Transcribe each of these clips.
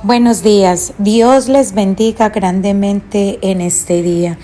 Buenos días, Dios les bendiga grandemente en este día.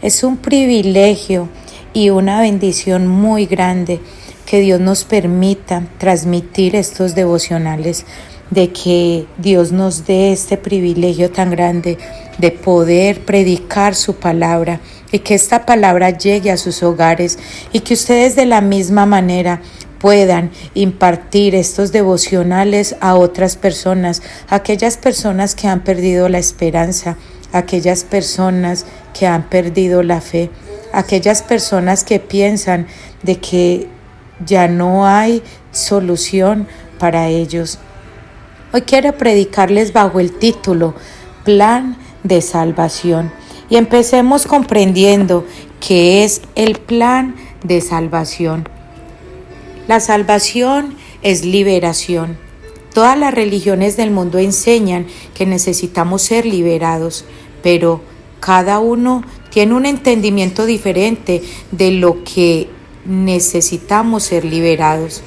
Es un privilegio y una bendición muy grande que Dios nos permita transmitir estos devocionales, de que Dios nos dé este privilegio tan grande de poder predicar su palabra y que esta palabra llegue a sus hogares y que ustedes de la misma manera puedan impartir estos devocionales a otras personas, aquellas personas que han perdido la esperanza, aquellas personas que han perdido la fe, aquellas personas que piensan de que ya no hay solución para ellos. Hoy quiero predicarles bajo el título Plan de Salvación y empecemos comprendiendo qué es el plan de salvación. La salvación es liberación. Todas las religiones del mundo enseñan que necesitamos ser liberados, pero cada uno tiene un entendimiento diferente de lo que necesitamos ser liberados.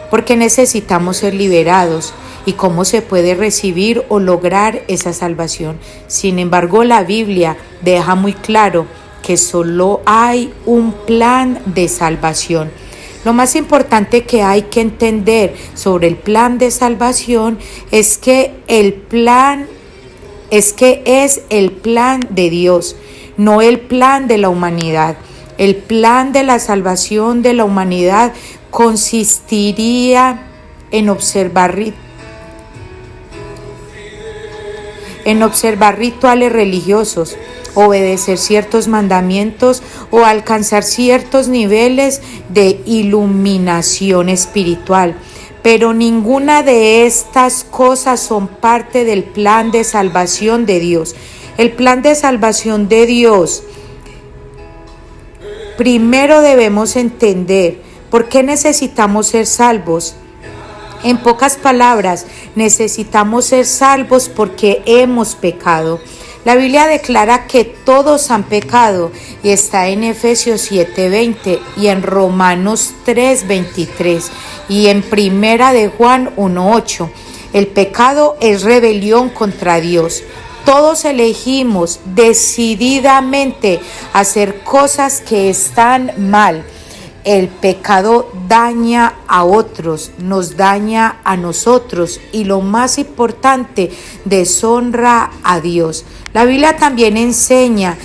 ¿Por qué necesitamos ser liberados? ¿Y cómo se puede recibir o lograr esa salvación? Sin embargo, la Biblia deja muy claro que solo hay un plan de salvación. Lo más importante que hay que entender sobre el plan de salvación es que es el plan de Dios, no el plan de la humanidad. El plan de la salvación de la humanidad consistiría en observar rituales religiosos, obedecer ciertos mandamientos o alcanzar ciertos niveles de iluminación espiritual. Pero ninguna de estas cosas son parte del plan de salvación de Dios. El plan de salvación de Dios, primero debemos entender por qué necesitamos ser salvos. En pocas palabras, necesitamos ser salvos porque hemos pecado. La Biblia declara que todos han pecado y está en Efesios 7:20 y en Romanos 3:23 y en Primera de Juan 1:8. El pecado es rebelión contra Dios. Todos elegimos decididamente hacer cosas que están mal. El pecado daña a otros, nos daña a nosotros y lo más importante, deshonra a Dios. La Biblia también enseña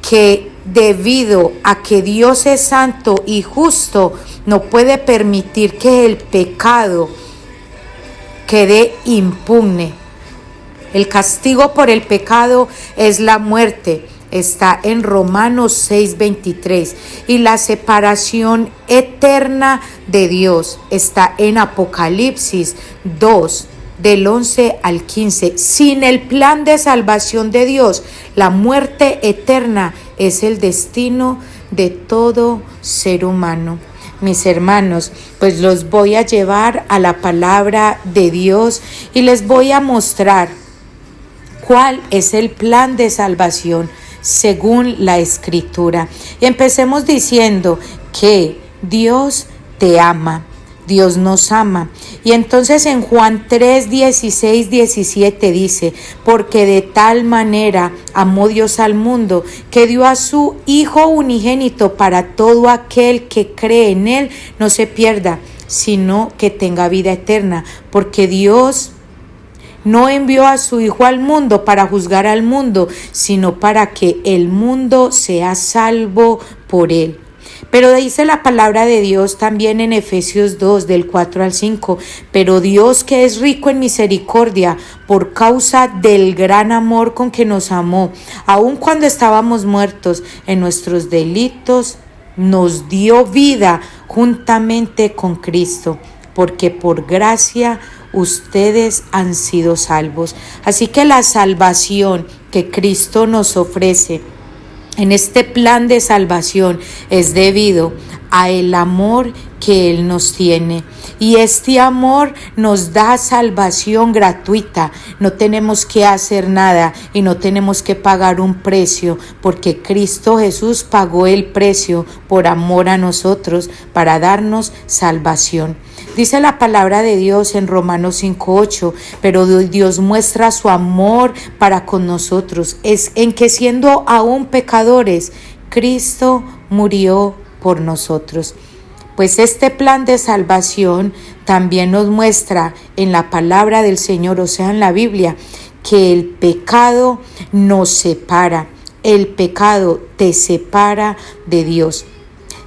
que debido a que Dios es santo y justo, no puede permitir que el pecado quede impune. El castigo por el pecado es la muerte. Está en Romanos 6:23 y la separación eterna de Dios está en Apocalipsis 2 del 11 al 15. Sin el plan de salvación de Dios, la muerte eterna es el destino de todo ser humano. Mis hermanos, pues los voy a llevar a la palabra de Dios y les voy a mostrar cuál es el plan de salvación según la Escritura. Y empecemos diciendo que Dios te ama, Dios nos ama. Y entonces en Juan 3:16-17 dice: porque de tal manera amó Dios al mundo, que dio a su Hijo unigénito para todo aquel que cree en Él no se pierda, sino que tenga vida eterna. Porque Dios no envió a su Hijo al mundo para juzgar al mundo, sino para que el mundo sea salvo por él. Pero dice la palabra de Dios también en Efesios 2, del 4 al 5, pero Dios, que es rico en misericordia, por causa del gran amor con que nos amó, aun cuando estábamos muertos en nuestros delitos, nos dio vida juntamente con Cristo, porque por gracia ustedes han sido salvos. Así que la salvación que Cristo nos ofrece en este plan de salvación es debido a el amor que Él nos tiene. Y este amor nos da salvación gratuita. No tenemos que hacer nada y no tenemos que pagar un precio, porque Cristo Jesús pagó el precio por amor a nosotros para darnos salvación. Dice la palabra de Dios en Romanos 5:8, pero Dios muestra su amor para con nosotros, es en que siendo aún pecadores, Cristo murió por nosotros. Pues este plan de salvación también nos muestra en la palabra del Señor, o sea, en la Biblia, que el pecado nos separa. El pecado te separa de Dios.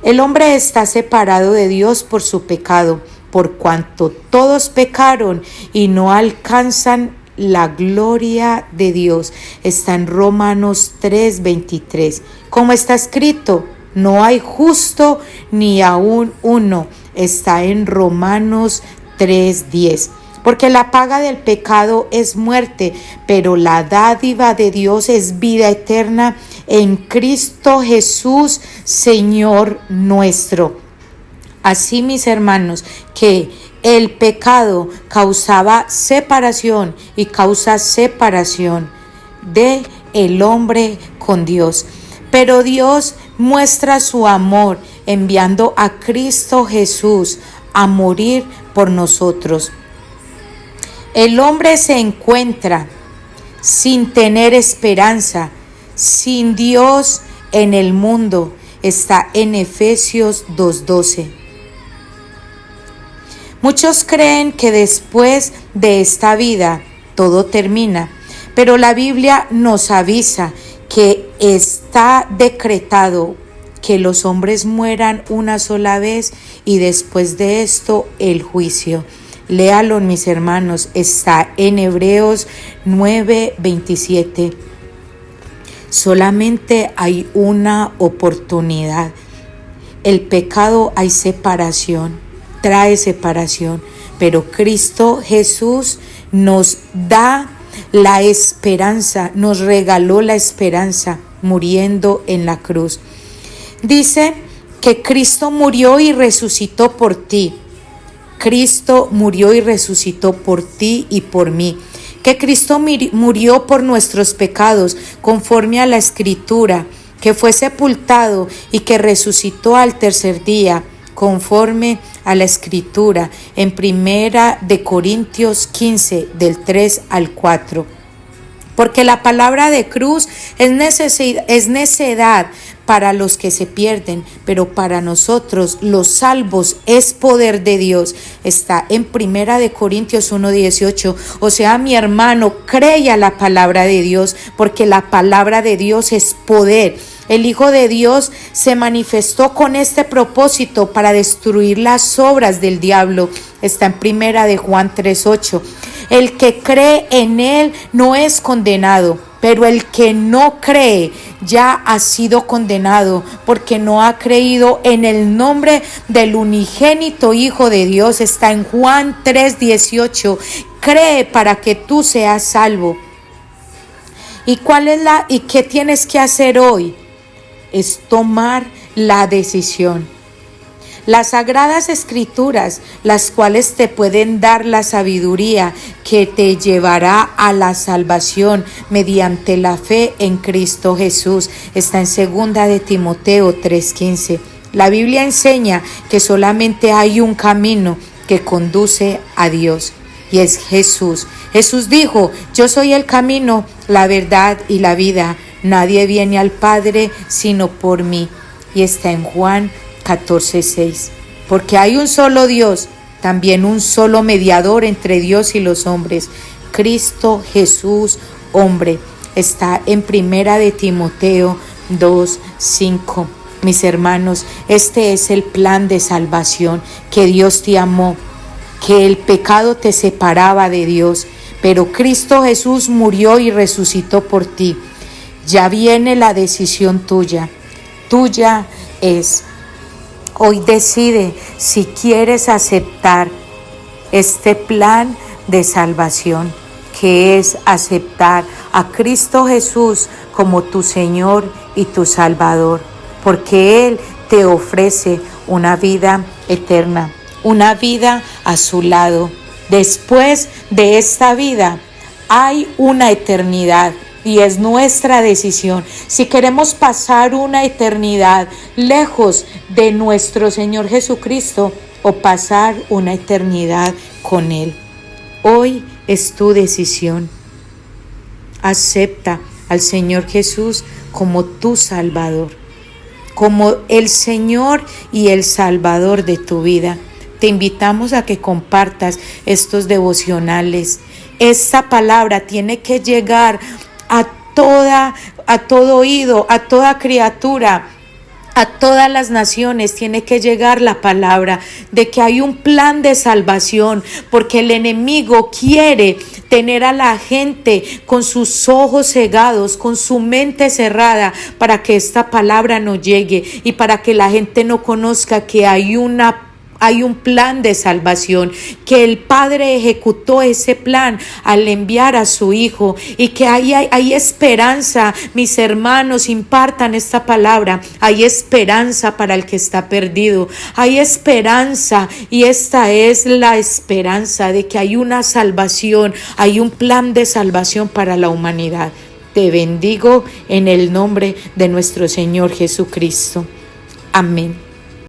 El hombre está separado de Dios por su pecado, por cuanto todos pecaron y no alcanzan la gloria de Dios. Está en Romanos 3:23. Como está escrito, no hay justo ni aún uno. Está en Romanos 3:10. Porque la paga del pecado es muerte, pero la dádiva de Dios es vida eterna en Cristo Jesús, Señor nuestro. Así, mis hermanos, que el pecado causaba separación y causa separación de el hombre con Dios. Pero Dios muestra su amor enviando a Cristo Jesús a morir por nosotros. El hombre se encuentra sin tener esperanza, sin Dios en el mundo. Está en Efesios 2:12. Muchos creen que después de esta vida todo termina, pero la Biblia nos avisa que está decretado que los hombres mueran una sola vez y después de esto el juicio. Léalo, mis hermanos, está en Hebreos 9:27. Solamente hay una oportunidad. El pecado hay separación, trae separación, pero Cristo Jesús nos da la esperanza, nos regaló la esperanza muriendo en la cruz. Dice que Cristo murió y resucitó por ti. Cristo murió y resucitó por ti y por mí. Que Cristo murió por nuestros pecados, conforme a la Escritura, que fue sepultado y que resucitó al tercer día, conforme a la Escritura, en 1 de Corintios 15, del 3 al 4. Porque la palabra de cruz es necedad para los que se pierden, pero para nosotros los salvos es poder de Dios. Está en 1 de Corintios 1:18. O sea, mi hermano, cree a la palabra de Dios, porque la palabra de Dios es poder. El Hijo de Dios se manifestó con este propósito para destruir las obras del diablo. Está en 1 de Juan 3:8. El que cree en Él no es condenado, pero el que no cree ya ha sido condenado, porque no ha creído en el nombre del unigénito Hijo de Dios. Está en Juan 3:18. Cree para que tú seas salvo. ¿Y qué tienes que hacer hoy? Es tomar la decisión. Las sagradas escrituras, las cuales te pueden dar la sabiduría que te llevará a la salvación mediante la fe en Cristo Jesús. Está en 2 de Timoteo 3:15. La Biblia enseña que solamente hay un camino que conduce a Dios, y es Jesús. Jesús dijo: yo soy el camino, la verdad y la vida. Nadie viene al Padre sino por mí. Y está en Juan 14:6. Porque hay un solo Dios, también un solo mediador entre Dios y los hombres, Cristo Jesús, hombre. Está en 1 de Timoteo 2:5. Mis hermanos, este es el plan de salvación, que Dios te amó, que el pecado te separaba de Dios, pero Cristo Jesús murió y resucitó por ti. Ya viene la decisión tuya. Tuya es. Hoy decide si quieres aceptar este plan de salvación, que es aceptar a Cristo Jesús como tu Señor y tu Salvador. porque Él te ofrece una vida eterna, una vida a su lado. Después de esta vida hay una eternidad. Y es nuestra decisión si queremos pasar una eternidad lejos de nuestro Señor Jesucristo o pasar una eternidad con Él. Hoy es tu decisión. Acepta al Señor Jesús como tu Salvador, como el Señor y el Salvador de tu vida. Te invitamos a que compartas estos devocionales. Esta palabra tiene que llegar a todo oído, a toda criatura, a todas las naciones. Tiene que llegar la palabra de que hay un plan de salvación, porque el enemigo quiere tener a la gente con sus ojos cegados, con su mente cerrada, para que esta palabra no llegue y para que la gente no conozca que hay un plan de salvación, que el Padre ejecutó ese plan al enviar a su Hijo, y que hay esperanza. Mis hermanos, impartan esta palabra. Hay esperanza para el que está perdido. Hay esperanza, y esta es la esperanza de que hay una salvación, hay un plan de salvación para la humanidad. Te bendigo en el nombre de nuestro Señor Jesucristo. Amén.